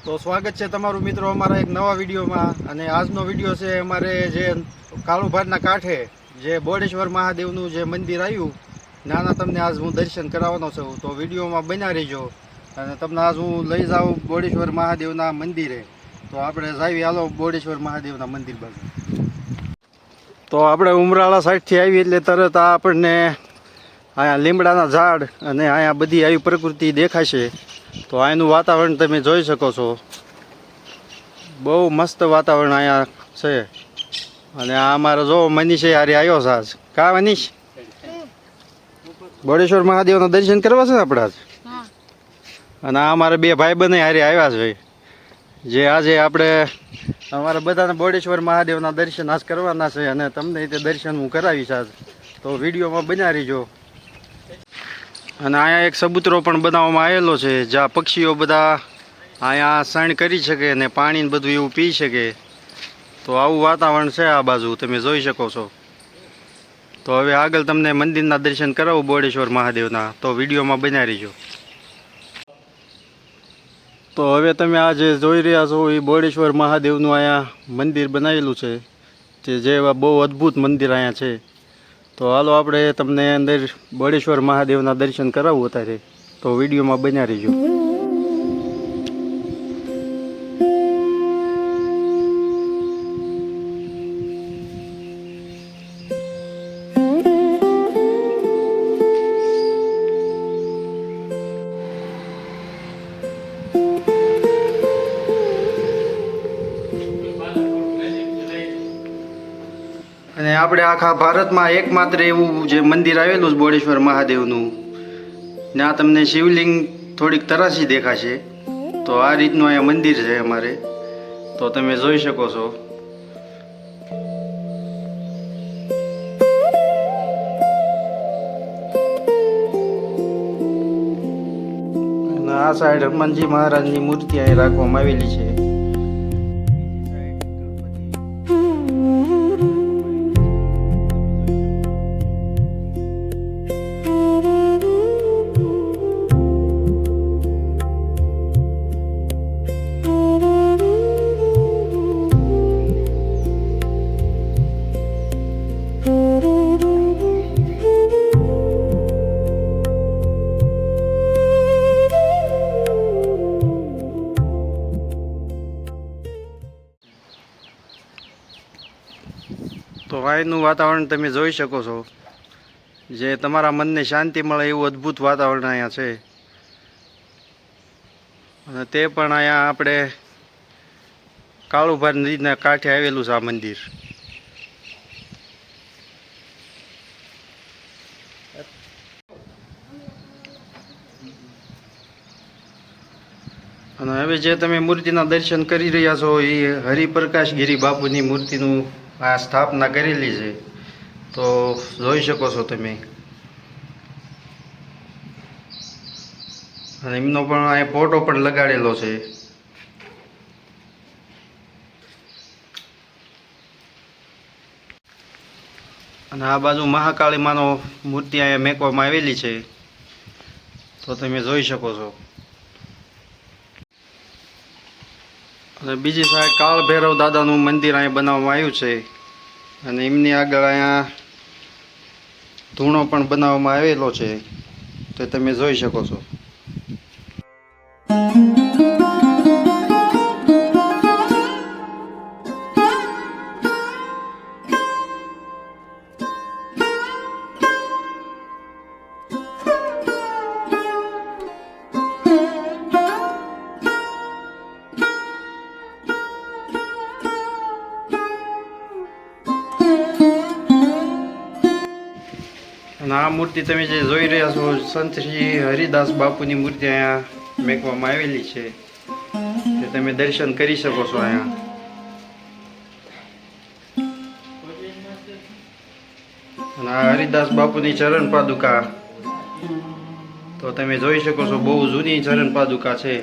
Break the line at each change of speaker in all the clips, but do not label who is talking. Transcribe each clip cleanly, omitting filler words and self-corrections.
તો સ્વાગત છે તમારું મિત્રો અમારા એક નવા વિડીયોમાં. અને આજનો વિડીયો છે અમારે જે કાળુભારના કાંઠે જે બોડેશ્વર મહાદેવનું જે મંદિર આવ્યું નાના, તમને આજ હું દર્શન કરાવવાનો છું. તો વિડીયોમાં બન્યા રહીજો અને તમને આજ હું લઈ જાઉં બોડેશ્વર મહાદેવના મંદિરે. તો આપણે જાવી, હાલો બોડેશ્વર મહાદેવના મંદિર બાજુ. તો આપણે ઉમરાળા સાઈડથી આવી એટલે તરત આ આપણને અહીંયા લીમડાના ઝાડ અને અહીંયા બધી આવી પ્રકૃતિ દેખાશે. તો અહીંનું વાતાવરણ તમે જોઈ શકો છો, બહુ મસ્ત વાતાવરણ અહીંયા છે. અને આ અમારો જો મનીષ હારે આવ્યો છે આજ. કા મનીષ, બોડેશ્વર મહાદેવના દર્શન કરવા છે ને આપણે આજ? અને આ અમારા બે ભાઈ બંને હારે આવ્યા છે, જે આજે આપણે અમારા બધાને બોડેશ્વર મહાદેવના દર્શન આજ કરવાના છે. અને તમને તે દર્શન હું કરાવીશ આજ, તો વિડીયોમાં બન્યા રહીજો. અને અહીંયા એક ચબૂતરો પણ બનાવવામાં આવેલો છે, જ્યાં પક્ષીઓ બધા અહીંયા શણ કરી શકે અને પાણી બધું એવું પી શકે. તો આવું વાતાવરણ છે આ બાજુ, તમે જોઈ શકો છો. તો હવે આગળ તમને મંદિરના દર્શન કરાવું બોડેશ્વર મહાદેવના, તો વિડીયોમાં બન્યા રહીજો. તો હવે તમે આ જે જોઈ રહ્યા છો એ બોડેશ્વર મહાદેવનું અહીંયા મંદિર બનાવેલું છે, જે બહુ અદ્ભુત મંદિર અહીંયા છે. તો હાલો આપણે તમને અંદર બોડેશ્વર મહાદેવના દર્શન કરાવું અત્યારે, તો વિડીયોમાં બન્યા રહીજો. અને આપણે આખા ભારતમાં એકમાત્ર એવું જે મંદિર આવેલું છે બોડેશ્વર મહાદેવનું, ત્યાં તમને શિવલિંગ થોડીક તરાસી દેખાશે. તો આ રીતનું અહીંયા મંદિર છે અમારે, તો તમે જોઈ શકો છો. અને આ સાઈડ હનુમાનજી મહારાજની મૂર્તિ અહીં રાખવામાં આવેલી છે. તો અહીંનું વાતાવરણ તમે જોઈ શકો છો, જે તમારા મનને શાંતિ મળે એવું અદ્ભુત વાતાવરણ અહીંયા છે. અને તે પણ અહીંયા આપણે કાળુભાર નદીના કાંઠે આવેલું છે આ મંદિર. અને હવે જે તમે મૂર્તિના દર્શન કરી રહ્યા છો એ હરિપ્રકાશગીરી બાપુની મૂર્તિનું આ સ્થાપના કરેલી છે, તો જોઈ શકો છો તમે. અને એમનો પણ અહીંયા ફોટો પણ લગાડેલો છે. અને આ બાજુ મહાકાળી માનો મૂર્તિ અહીંયા મેકવામાં આવેલી છે, તો તમે જોઈ શકો છો. અને બીજી સાઈડ કાળ ભૈરવ દાદાનું મંદિર અહીંયા બનાવવામાં આવ્યું છે. અને એમની આગળ અહીંયા ધૂણો પણ બનાવવામાં આવેલો છે, તો તમે જોઈ શકો છો. અને આ મૂર્તિ તમે જે જોઈ રહ્યા છો, સંત શ્રી હરિદાસ બાપુની મૂર્તિ અહીંયા મેકવામાં આવેલી છે, તે તમે દર્શન કરી શકો છો અહીંયા. અને આ હરિદાસ બાપુની ચરણ પાદુકા, તો તમે જોઈ શકો છો, બહુ જૂની ચરણ પાદુકા છે.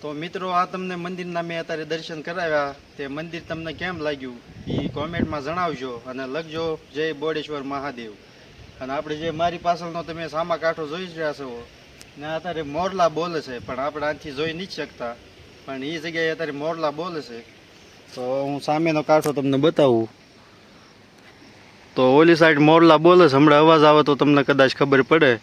તો મિત્રો, આ આ તમને મંદિરના મેં અત્યારે દર્શન કરાવ્યા તે મંદિર તમને કેમ લાગ્યું એ કોમેન્ટમાં જણાવજો અને લખજો જય બોડેશ્વર મહાદેવ. અને આપણે જે મારી પાછળનો તમે સામા કાંઠો જોઈ જ રહ્યા છો ને અત્યારે મોરલા બોલે છે, પણ આપણે આથી જોઈ નથી શકતા, પણ એ જગ્યાએ અત્યારે મોરલા બોલે છે. તો હું સામેનો કાંઠો તમને બતાવું. તો ઓલી સાઈડ મોરલા બોલે છે, હમણાં અવાજ આવે તો તમને કદાચ ખબર પડે.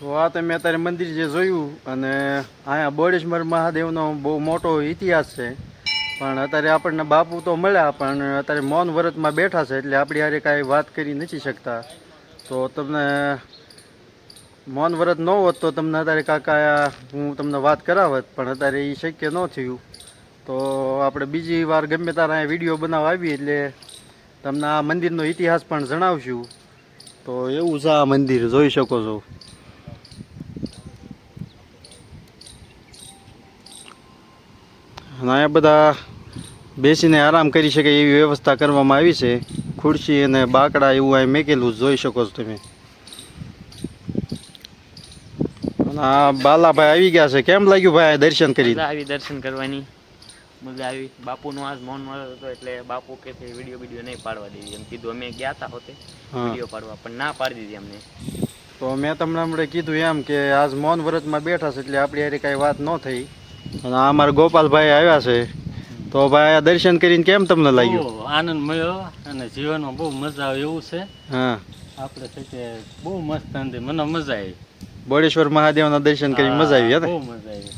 તો આ તમે અત્યારે મંદિર જે જોયું, અને અહીંયા બોડેશ્વર મહાદેવનો બહુ મોટો ઇતિહાસ છે. પણ અત્યારે આપણને બાપુ તો મળ્યા, પણ અત્યારે મૌન વ્રતમાં બેઠા છે, એટલે આપણી હારે કાંઈ વાત કરી નથી શકતા. તો તમને મૌન વ્રત ન હોત તો તમને અત્યારે કાકા હું તમને વાત કરાવત, પણ અત્યારે એ શક્ય ન થયું. તો આપણે બીજી વાર ગમે તારે અહીંયા વિડીયો બનાવવા આવી એટલે તમને આ મંદિરનો ઇતિહાસ પણ જણાવશું. તો એવું છે આ મંદિર, જોઈ શકો છો. અને અહીંયા બધા બેસીને આરામ કરી શકે એવી વ્યવસ્થા કરવામાં આવી છે. ખુરશી અને બાકડા એવું અહીં મેકેલું જોઈ શકો છો તમે. અને આ બાલાભાઈ આવી ગયા છે. કેમ લાગ્યું ભાઈ દર્શન કરી?
આવી દર્શન કરવાની મજા આવી. બાપુનો આજ મૌન વ્રત હતો એટલે બાપુ કે વિડીયો નહીં પાડવા દેવી એમ કીધું. અમે ગયા હતા હોતે વિડીયો પાડવા, પણ ના પાડી દીધી અમને.
તો મેં તમને હમણાં કીધું એમ કે આજ મૌન વ્રતમાં બેઠા છે એટલે આપણી હારે કાંઈ વાત ન થઈ. અને આ અમારા ગોપાલભાઈ આવ્યા છે. તો ભાઈ આ દર્શન કરીને કેમ તમને લાગ્યું?
આનંદ મળ્યો અને જીવનમાં બહુ મજા આવે એવું છે.
હા,
આપણે છે બહુ મસ્ત અંદર મને મજા આવી.
બોડેશ્વર મહાદેવના દર્શન કરી મજા આવી હે?
બહુ મજા આવી.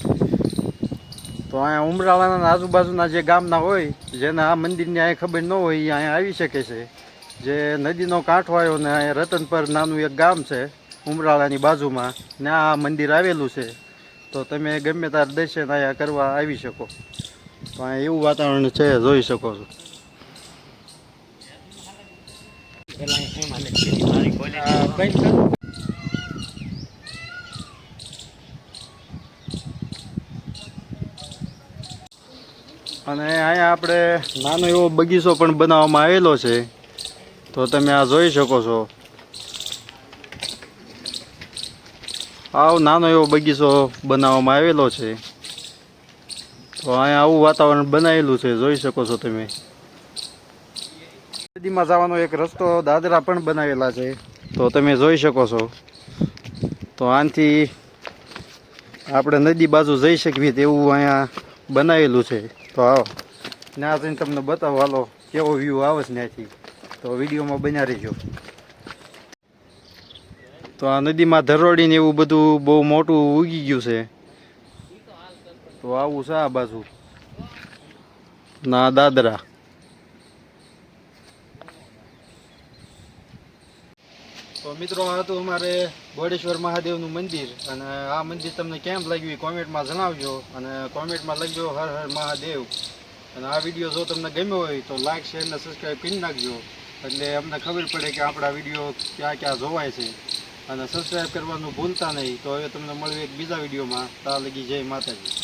તો અહીંયા ઉમરાળાના આજુબાજુના જે ગામના હોય, જેને આ મંદિરની અહીંયા ખબર ન હોય, એ અહીંયા આવી શકે છે. જે નદીનો કાંઠો આવ્યો ને અહીંયા રતનપર નાનું એક ગામ છે ઉમરાળાની બાજુમાં, ને આ મંદિર આવેલું છે. તો તમે ગમે તાર દર્શન અહીંયા કરવા આવી શકો. તો અહીંયા એવું વાતાવરણ છે, જોઈ શકો છો. અને અહીંયા આપણે નાનો એવો બગીચો પણ બનાવવામાં આવેલો છે. તો તમે આ જોઈ શકો છો. આવો નાનો એવો બગીચો બનાવવામાં આવેલો છે. તો અહીંયા આવું વાતાવરણ બનાવેલું છે, જોઈ શકો છો તમે. નદીમાં જવાનો એક રસ્તો દાદરા પણ બનાવેલા છે. તો તમે જોઈ શકો છો. તો આનાથી આપણે નદી બાજુ જઈ શકીએ તેવું અહીંયા બનાવેલું છે. તો આવો ત્યાં જઈને તમને બતાવો, હાલો કેવો વ્યૂ આવે છે ત્યાંથી. તો વિડીયોમાં બન્યા રહેજો. તો આ નદીમાં ધરોડીને એવું બધું બહુ મોટું ઉગી ગયું છે. તો આવું છે આ બાજુ ના દાદરા. તો મિત્રો આ હતું અમારે બોડેશ્વર મહાદેવનું મંદિર. અને આ મંદિર તમને કેમ લાગ્યું એ કોમેન્ટમાં જણાવજો, અને કોમેન્ટમાં લખજો હર હર મહાદેવ. અને આ વિડીયો જો તમને ગમ્યો હોય તો લાઈક શેર અને સબસ્ક્રાઈબ કરી નાખજો, એટલે અમને ખબર પડે કે આપણા વિડીયો ક્યાં ક્યાં જોવાય છે. અને સબસ્ક્રાઈબ કરવાનું ભૂલતા નહીં. તો હવે તમને મળ્યું એક બીજા વિડીયોમાં. ત્યાં લગી જય માતાજી.